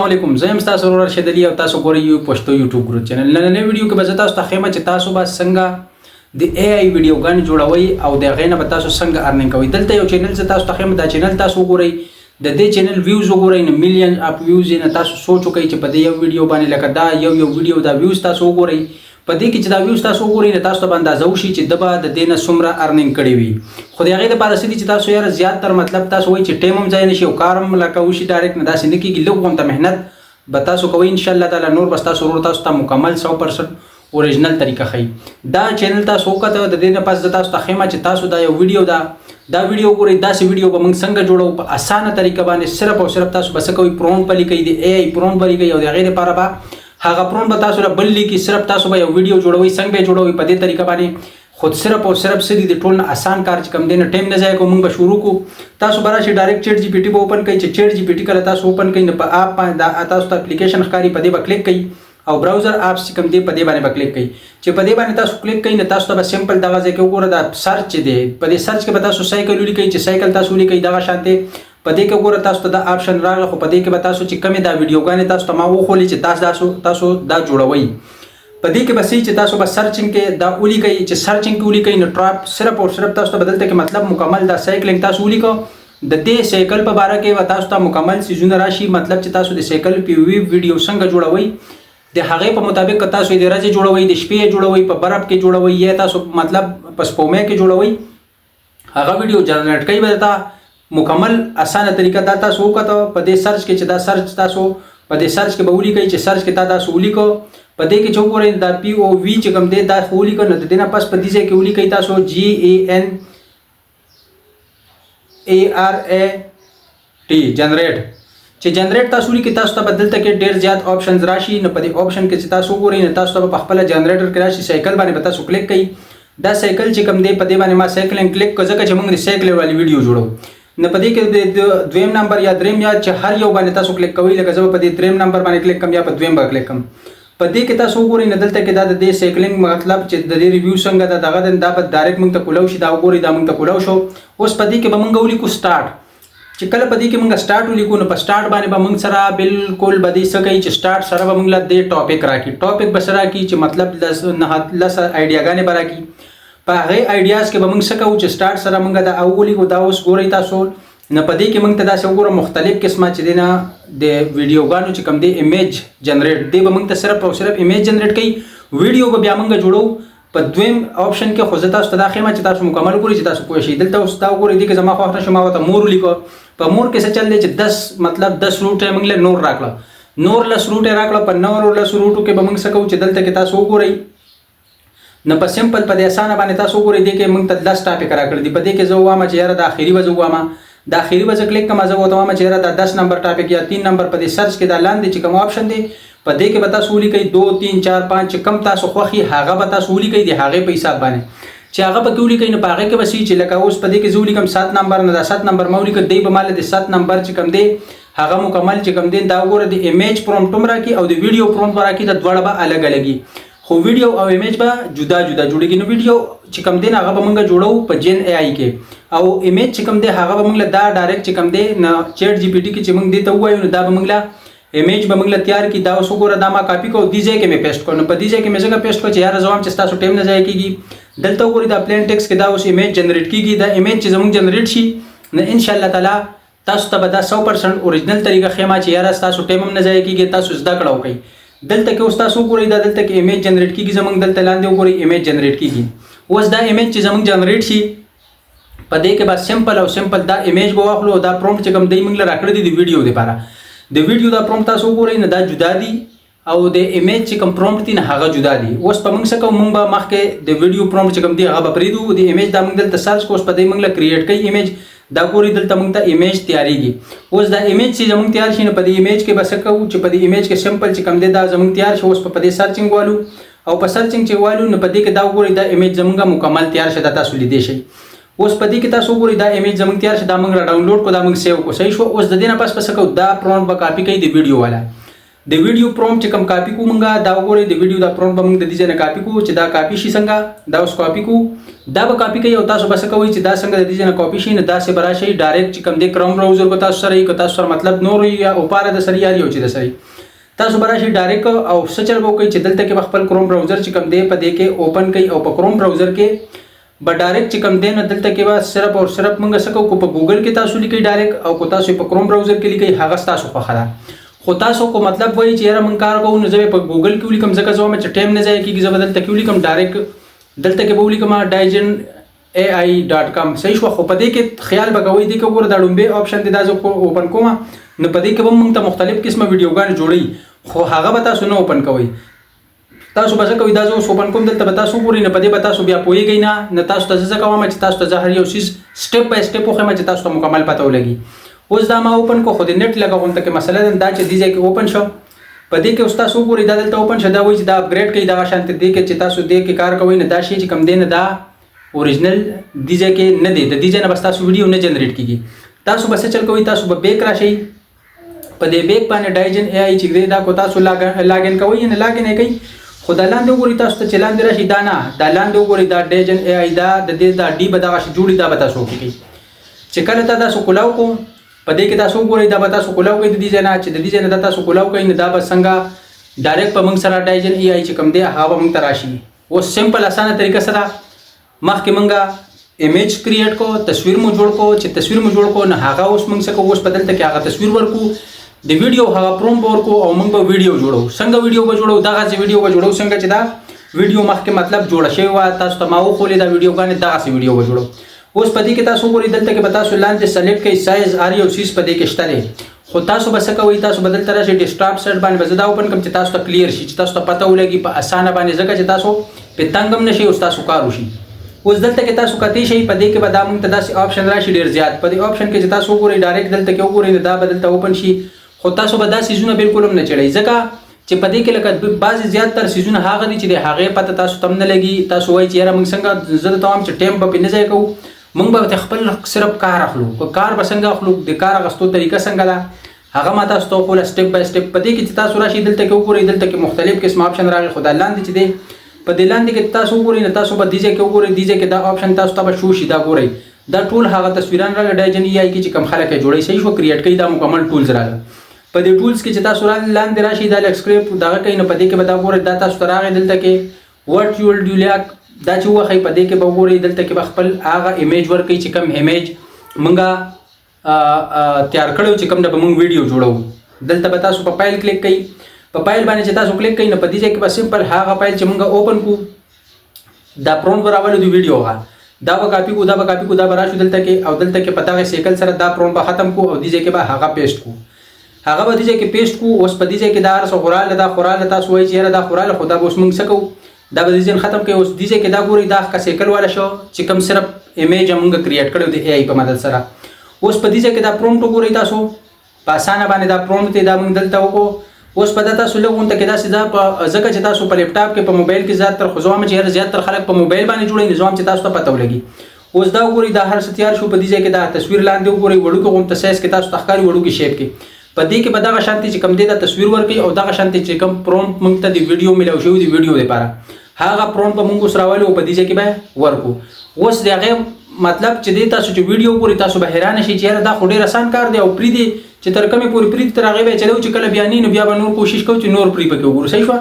علیکم زه یم تاسو ورور رشید علي او تاسو ګورئ یو پښتو یوټیوب ګروپ چینل. نن ویډیو کې به زه تاسو ته ښیم چې تاسو به څنګه د AI ویډیوګانې جوړوي او د هغې نه به تاسو څنګه ارنینګ کوئ. دلته یو چینل زه تاسو ته ښیم، دا چینل تاسو وګورئ، د دې چینل ویوز وګورئ، نو میلیون اپ ویوز یې نه تاسو سوچ وکړئ چې په دې یو ویډیو باندې لکه دا یو ویډیو دا ویوز تاسو وګورئ، په دې کې چې دا ویوز تاسو وګورئ نو تاسو ته به اندازه وشي چې د به د دې نه څومره ارنینګ کړی وي. خو د هغې دپاره څه دي چې تاسو یاره زیات تر مطلب تاسو وایئ چې ټایم هم ضایع نه شي او کار هم لکه وشي ډایرکټ نه، داسې نه کېږي. لږ غونته محنت به تاسو کوئ انشاءالله تعالی، نور بس تاسو ورور تاسو ته مکمل 100% اوریجنل طریقه ښیي. دا چینل تاسو وکته، د دې نه پس زه تاسو ته ښیم چې تاسو دا یو ویډیو دا ویډیو ګورئ، داسې ویډیو به موږ څنګه جوړو په اسانه طریقه باندې. صرف او صرف تاسو به څه کوئ، پرومپټ به لیکئ، د AI پرومپټ به لیکئ او د هغې دپاره به هغه پرومپټ به تاسو له بل لیکي. صرف تاسو به یو ویډیو جوړوئ، څنګه به یې جوړوئ په دې طریقه باندې. خود صرف او صرف څه دي د ټول نه اسان کار چې کوم دی نه ټایم نه ضایع کوو. موږ به شروع کوو، تاسو به راشئ ډایرکټ چیټ جی پی ټي به اوپن کړئ. چې چیټ جی پی ټي کله تاسو اوپن کړئ نو په اپ باندې دا تاسو ته اپلیکیشن ښکاري، په دې به کلیک کړئ او براوزر اپس چې کوم دی په دې باندې به کلیک کړئ. چې په دې باندې تاسو کلیک کړئ نو تاسو ته به سمپل دغه ځای کې وګوره دا سرچ دی، په دې سرچ کې به تاسو سایکل ولیکئ. چې سایکل تاسو ولیکئ دغه شانتې په دې کې وګوره تاسو ته دا آپشن راغله، خو په دې کې به تاسو چې کومې دا ویډیوګانې تاسو ته ما وښولې چې تاسو دا جوړوئ، په دې کې به صحیح چې تاسو به سرچنګ کې دا ولیکئ. چې سرچنګ کې ولیکئ نو ټاپ صرف او صرف تاسو ته بدلته کې مطلب مکمل دا سایکلینګ تاسو ولیکو. د دې سایکل په باره کې به تاسو ته مکمل سیزونه راشي، مطلب چې تاسو د سایکل POV ویډیو څنګه جوړوئ، د هغې په مطابق که تاسو د ورځې جوړوئ، د شپې جوړوئ، په برف کې جوړوئ، یا تاسو مطلب په سپومې کې جوړوئ، هغه ویډیو جنریټ کوي به درته مکمل اسانه طریقه. دا تاسو وکړه په دې سرچ کې چې دا سرچ تاسو په دې سرچ کې به ولیکئ. چې سرچ کې تاسو ولیکو، په دې کې چې وګورئ دا POV چې کوم دی دا خو ولیکو، نو د دې نه پس په دې ځای کې ولیکئ تاسو GENERAT جنریټ. چې جنریټ تاسو ولیکئ تاسو ته به دلته کې ډېر زیات آپشنز راشي. نو په دې آپشن کې چې تاسو وګورئ نو تاسو ته په خپله جنریټر کې راشي، سایکل باندې به تاسو کلیک کړئ. دا سایکل چې کوم دی په دې باندې ما سایکلینګ کلیک کړه ځکه چې موږ د سایکل والی ویډیو جوړو. نو په دې کې د دویم نمبر یا دریم یا چې هر یو باندې تاسو کلیک کوئ، لکه زه په دې دریم نمبر باندې کلیک کوم یا په دویم باندې کلیک کوم. په دې کې تاسو وګورئ نو دلته کې دا د دې سایکلینګ مطلب چې د دې ریویو څنګه دا دغه دا به ډایرکټ موږ ته کولاو شي. دا وګورئ دا موږ ته کولاو شو. اوس په دې کې به موږ ولیکو سټارټ. چې کله په دې کې موږ سټارټ ولیکو نو په سټارټ باندې به موږ سره بالکل به دې څه کوي چې سټارټ سره به موږ له دې ټاپک راکړي. ټاپک به سره راکړي چې مطلب لس آیډیاګانې به راکړي. په هغې آیډیاز کې به موږ څه کوو چې سټارټ سره موږ دا ولیکو. دا اوس ګورئ تاسو نو په دې کې موږ ته داسې وګوره مختلف قسمه چې دی نه د ویډیوګانو چې کوم دی ایمیج جنریټ دی به موږ ته صرف او صرف ایمیج جنریټ کوي. ویډیو به بیا موږ جوړو په دویم آپشن کې. خو زه تاسو ته دا ښیم چې تاسو مکمل وګورئ چې تاسو پوه شئ. دلته اوس دا وګورئ دې کې زما خوښ نه شو، ما ورته مور ولیکو. په مور کې څه چل دی چې 10 روټ یې موږ له نور راکړه، نور 10 روټ یې راکړه. په 10 روټو کې به موږ څه کوو چې دلته کې تاسو وګورئ نو په سمپل په دې اسانه باندې تاسو وګورئ دې کې موږ ته 10 ټاپک راکړي دي. په دې کې زه ووایم چې یاره د اخري به زه ووایم، د اخري به زه کلیک کوم، زه ورته وایم چې یاره دا 10 نمبر ټاپک یا 3 نمبر په دې سرچ کې دا لاندې چې کوم آپشن دی په دې کې به تاسو ولیکئ 2 3 4 5 چې کم تاسو خوښي هغه به تاسو ولیکئ د هغې په حساب باندې. چې هغه به کې ولیکئ نو په هغې کې به صحیح چې لکه اوس په دې کې زه ولیکم 7 نمبر، نه دا 7 نمبر ما ولیکه، دی به ماله د 7 نمبر چې کوم دی هغه مکمل چې کوم دی دا وګوره د ایمیج پرومپټ هم راکړي او د ویډیو پرومپټ به راکړي. دا دواړه به الګ الګي، خو ویډیو او ایمیج به جدا جدا جوړېږي. نو ویډیو چې کوم دی هغه به موږ جوړو په جن AI کې، او ایمیج چې کوم دی هغه به موږ له دا ډایرکټ چې کوم دی نه چیټ جی پی ټي کې چې موږ دې ته ووایو نو دا به موږ له ایمیج به موږ له تیار کړي. دا اوس وګوره دا ما کاپي کړو، دې ځای کې مې پیسټ کړو. نو په دې ځای کې مې ځکه پیسټ کړو چې یاره زه وایم چې ستاسو ټایم نه ضایع کېږي. دلته وګورئ دا پلین ټیکسټ کې دا اوس ایمیج جنریټ کېږي. دا ایمیج چې زموږ جنریټ شي نو انشاءالله تعالی تاسو ته به دا 100% اوریجنل طریقه ښیم چې یاره ستاسو ټایم هم نه ضایع کېږي، تاسو زده کړه وکړئ. دلته کې اوس تاسو وګورئ دا دلته کې ایمیج جنریټ کېږي زموږ، دلته لاندې وګورئ ایمیج جنریټ کېږي. اوس دا ایمیج چې زموږ جنریټ شي په دې کې به سمپل او سمپل دا ایمیج به واخلو. دا پرومپټ چې کوم دی موږ له راکړی دی د ویډیو دپاره، د ویډیو دا پرومپټ تاسو وګورئ نو دا جدا دي او د ایمیج چې کوم پرومپټ دی نه هغه جدا دي. اوس په موږ څه کوو، موږ به مخکې د ویډیو پرومپټ چې کوم دی هغه به پرېږدو، د ایمیج دا موږ دلته سرچ کوو. اوس په دې موږ له کریټ کوي ایمیج، دا ګورئ دلته موږ ته ایمیج تیارېږي. اوس دا ایمیج چې زموږ تیار شي نو په دې ایمیج کې به څه کوو چې په دې ایمیج کې سمپل چې کوم دی دا زموږ تیار شي. اوس په دې سرچنګ والو او په سرچنګ چې والو نو په دې کې دا وګورئ دا ایمیج زموږ مکمل تیار شي، دا تاسو لیدلی شئ. اوس په دې کې تاسو وګورئ دا ایمیج زموږ تیار شي، دا موږ را ډاونلوډ کړو، دا موږ سیو کړو. صحیح شو. اوس د دې نه پس څه کوو، دا پرومپټ به کاپي کوي د ویډیو والا. د ویډیو پرومپټ چې کوم کاپی کو مونږه دا وګورئ د ویډیو دا پرومپټ به مونږ د دې ځای نه کاپی کو چې دا کاپی شي څنګه دا اوس کاپی کو دا به کاپی کوي او تاسو بس کوئ چې دا څنګه د دې ځای نه کاپی شي نه دا سه برا شي ډایرکټ چې کوم د کروم براوزر کو تاسو سره یې تاسو سره مطلب نور یا او پاره د سره یاري او چې د سره تاسو برا شي ډایرکټ او سچل وو کوي چې دلته کې خپل کروم براوزر چې کوم دی په دې کې اوپن کوي او په کروم براوزر کې به ډایرکټ چې کوم دی نه دلته کې به صرف او صرف مونږ سکو کو په ګوګل کې تاسو لیکي ډایرکټ او کو تاسو په کروم براوزر کې لیکي هغه تاسو په خلا خو تاسو کو مطلب وایي چې یاره مونږ کار کوو نو زه په ګوګل کې ولیکم ځکه زما چې ټایم نه ځای کیږي زه بدل تکې ولیکم ډایرکټ دلته کې به ولیکم digen.ai.com صحیح شو خو په دې کې خیال بګوي دي چې ګور دا لومبه آپشن دی دا زه اوپن کوم نو په دې کې به مونږ ته مختلف قسمه ویډیوګان جوړي خو هغه به تاسو نه اوپن کوئ تاسو به څه کوئ دا زه اوپن کوم دلته به تاسو ګورئ نه په دې به تاسو بیا پوهیږئ نه تاسو ته زه کوم چې تاسو ته زه هر یو شی سټپ بای سټپ وخم چې تاسو ته مکمل پته ولګي اوس دا ما اوپن کو خو د نت لګاون ته کې مسله دا چې دیږي کې اوپن شو په دې کې اوس تاسو ګورئ دا دلته اوپن شو دا وایي چې دا اپګریډ کوي دا شانت دې کې چې تاسو دې کې کار کوئ نه دا شی چې کم دی نه دا اوریجنل دیږي کې نه دی د دیږي نه بس تاسو ویډیو نه جنریټ کیږي تاسو بس چل کوئ تاسو به بیک راشي په دې بیک باندې ډایجن AI چې دا کو تاسو لاګین کوئ نه لاګین کوي خو دا لاندې وګورئ تاسو ته چې لاندې راشي دا نه دا لاندې وګورئ دا ډایجن AI دا د دې دا ډي به دغه جوړي دا به تاسو کوي چې کله تاسو کولاو کو په دې کې تاسو وګورئ دا به تاسو کولاو کوي د دې ځای نه چې د دې ځای نه تاسو کولاو کوي نه دا به څنګه ډایرکټ په موږ سره ډایجن AI چې کوم دی هغه موږ ته راشي اوس سمپل اسانه طریقه سره مخکې موږ ایمیج کریټ کو تصویر مو جوړ کو چې تصویر مو جوړ کو نه هغه اوس موږ څه کو اوس بدلته کې هغه تصویر ورکو د ویډیو هغه پروم ورکو او موږ به ویډیو جوړو څنګه ویډیو به جوړو دغه ویډیو به جوړو څنګه چې دا ویډیو مخکې مطلب جوړ شوی و تاسو ته ما وخولې دا ویډیو باندې دغه ویډیو به جوړو اوس په دې کې تاسو ګورئ دلته کې به تاسو لاندې سلیکټ کړئ سایز ار یو سیس په دې کې شته خو تاسو به څه کوئ تاسو بدل تر شي ډیسکټاپ سیټ باندې به زدا اوپن کوم چې تاسو ته کلیر شي چې تاسو ته پته ولګي په اسانه باندې ځکه چې تاسو په تنګم نشي او تاسو کار وشي اوس دلته کې تاسو کتی شي په دې کې به دا موږ ته داسې آپشن راشي ډیر زیات په دې آپشن کې چې تاسو وګورئ ډایرکټ دلته کې وګورئ دا بدلته اوپن شي خو تاسو به دا سيزونه بالکل هم نه چړئ ځکه چې په دې کې لکه بعضی زیات تر سيزونه هغه دي چې د هغه پته تاسو تم نه لګي تاسو وایي چې یاره موږ څنګه زه ته هم چې ټایم په نه ځای کوو موږ به خپل صرف کار اخلو کو کار به څنګه اخلو د کار غستو طریقه څنګه ده هغه ما تاسو ته خپل سټپ بای سټپ په دې کې چې تاسو راشي دلته کې وګورئ دلته کې مختلف قسم آپشن راغلي خدای لاندې چې دی په دې لاندې کې تاسو وګورئ نه تاسو به دیږي کې وګورئ دیږي کې دا آپشن تاسو ته به شو شي دا ګورئ دا ټول هغه تصویران راغلي ډایجن AI کې چې کوم خلک جوړي صحیح شو کریټ کوي دا مکمل ټولز راغلي په دې ټولز کې چې تاسو لاندې راشي دا لیکسکریپ دا کوي نه په دې کې به دا ګورئ دا تاسو ته راغلي دلته کې وات یو ول ډو لاک دا چې وخی په دې کې به وګورئ دلته کې به خپل هغه ایمیج ورکړي چې کوم ایمیج مونږه تیار کړو چې کوم د مونږ ویډیو جوړو دلته به تاسو په فایل کلیک کړئ په فایل باندې چې تاسو کلیک کړئ نو په دې ځای کې به سمپل هغه فایل چې مونږه اوپن کو دا پرومپټ راولو دی ویډیو غا دا به کاپی کو دا به کاپی کو دا به راشو دلته کې او دلته کې پتا غي سیکل سره دا پرومپټ به ختم کو او دې ځای کې به هغه پیسټ کو هغه به دې ځای کې پیسټ کو اوس په دې ځای کې دا ارسو خوراله دا خوراله تاسو وایي چې دا خوراله خدا به اوس مونږ سکو دا به دې ختم کوي اوس دې ځای کې دا ګوري دا کا سیکل والا شو چې کوم صرف ایمیج موږ کریټ کړو د AI په مدد سره اوس په دې ځای کې دا پرومپټ وګورئ تاسو په اسانه باندې دا پرومپټ دا موږ دلته وکړو اوس په دې تاسو لګون ته کې دا سیده په ځکه چې تاسو په لپټاپ کې په موبایل کې زیات تر خزوام چې هر زیات تر خلک په موبایل باندې جوړي نظام چې تاسو ته پته ولګي اوس دا وګورئ دا هر څه تیار شو په دې ځای کې دا تصویر لاندې وګورئ وړو کې غونډه سایز کې تاسو تخکاری وړو کې شیپ کې په دې کې به دا شانتي چې کم دی دا تصویر ورکړي او دا شانتي چې کم پرومپټ موږ ته دی ویډیو ملو شو دی ویډیو لپاره هغه پرومپټ په موږ سره والو په دې ځای کې به ورکو اوس دغه مطلب چې دی تاسو چې ویډیو ګورئ تاسو به حیران شئ چې دا خو ډیر آسان کار دی او پری دی چې تر کومه پوری پری تر هغه به چلو چې کله بیانې نو بیا به نور کوشش کوو چې نور پری پکې وګورئ صحیح شو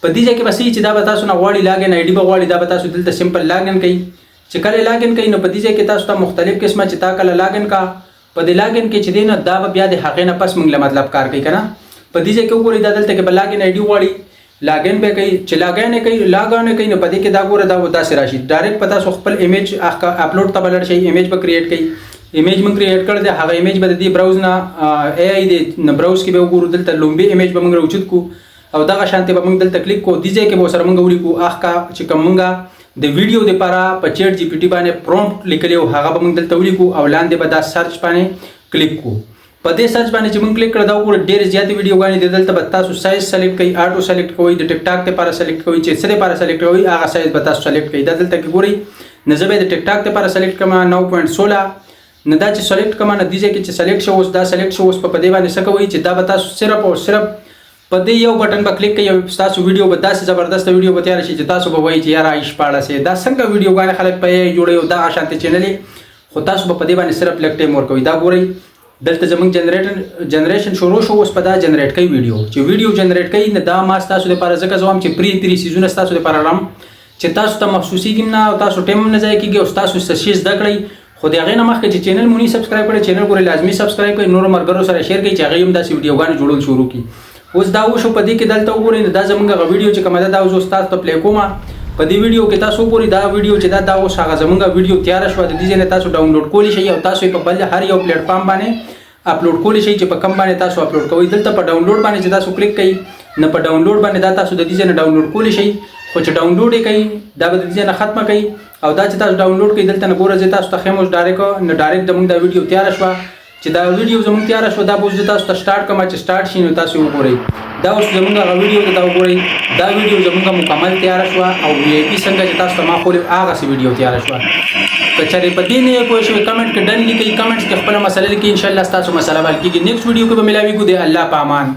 په دې ځای کې بس چې دا به تاسو نه غواړي لاګین آی ډي به غواړي دا به تاسو دلته سمپل لاګین کوي چې کله لاګین کوي نو په دې ځای کې تاسو ته مختلف قسمه چې تا کله لاګین کا په دې لاګین کې چې دی نه دا بیا د هغه نه پس موږ مطلب کار کوي کنه په دې ځای کې وګورئ دا دلته کې لاګین آی ډي غواړي لاګین به کوي چې لاګین کوي لاګان کوي نو په دې کې دا ګوره دا داسې راشي ډایرکټ پتا سو خپل ایمیج اپلوډ ته بلل شي ایمیج به کریټ کوي ایمیج من کریټ کړ دې هغه ایمیج به د دې براوز نه AI دې براوز کې به وګورو دلته لومبي ایمیج به موږ راوچت کو او دا شانته به موږ دلته کلیک کو دي ځای کې به سره موږ ولیکو چې کوم موږ د ویډیو لپاره په چیټ جی پی ټی باندې پرومپټ لیکلی او هغه به موږ دلته ولیکو او لاندې به دا سرچ باندې کلیک کو په دې سرچ باندې چې موږ کلیک کړو دا وګوره ډېر زیات ویډیوګانې دلته به تاسو سایز سلیکټ کړئ اټو سلیکټ کوئ د ټیک ټاک لپاره سلیکټ کوئ چې څه لپاره سلیکټ کوئ هغه سایز به تاسو سلیکټ کړئ دا دلته کې ګورئ نه زه به د ټیک ټاک لپاره سلیکټ کړم 9.16 نه دا چې سلیکټ کړم نه دیږي چې سلیکټ شو اوس دا سلیکټ شو اوس په دې باندې څه کوئ چې دا به تاسو صرف او صرف په دې یو بټن به کلیک کوئ او تاسو ویډیو به داسې زبردست ویډیو به تیار شي چې تاسو به وایي چې یاره عیش پاړه دا څنګه ویډیوګانې خلک په جوړوي او دغه شانتې چینلې خو تاسو به په دې باندې صرف لږ ټایم ورکوئ. دا ګورئ دلته زموږ جنریشن شروع شو. اوس په دا جنریټ کوي ویډیو چې ویډیو جنریټ کوي نه دا ما ستاسو لپاره ځکه زوم چې پری سیزونه ستاسو لپاره رم چې تاسو ته محسوسیږي نه او تاسو ټایم نه ځای کیږي او تاسو څه شي زده کړئ. خو د هغې نه مخکې چې چینل مو نه سبسکرایب کړئ چینل ګورئ لازمي سبسکرایب کړئ نورو ملګرو سره شیر کړئ چې هغوی هم داسې ویډیوګانې جوړول شروع کړي. اوس دا وشو په دې کې دلته وګورئ نو دا زموږ هغه ویډیو چې کومه ده دا اوس تاسو ته پلی کومه. په دې ویډیو کې تاسو وګورئ دا ویډیو چې دا اوس هغه زموږ ویډیو تیاره شوه. د دې ځای نه تاسو ډاونلوډ کولی شئ او تاسو یې په بل هر یو پلیټ فارم باندې اپلوډ کولی شئ چې په کوم باندې تاسو اپلوډ کوئ. دلته په ډاونلوډ باندې چې تاسو کلیک کړئ نو په ډاونلوډ باندې دا تاسو د دې ځای نه ډاونلوډ کولی شئ. خو چې ډاونلوډ یې کوئ دا به د دې ځای نه ختمه کوي او دا چې تاسو ډاونلوډ کړئ دلته نه ګوره زه تاسو ته ښیم اوس ډایرکټ زموږ دا ویډیو تیاره شوه. چې دا ویډیو زموږ تیاره شوه دا به اوس زه تاسو ته سټارټ کوم چې سټارټ شي نو تاسو وګورئ دا اوس زموږ هغه ویډیو ده. دا وګورئ دا ویډیو زموږ مکمل تیاره شوه او وی آی پي څنګه چې تاسو ته ما ښولې هغسې ویډیو تیاره شوه. که چېرې په دې نه یې پوه شوئ کمنټ کې ډن لیکئ کمنټس کې خپله مسله لیکئ انشاءالله ستاسو مسله به حل کېږي. نیکسټ ویډیو کې به ملاویږو د الله په امان.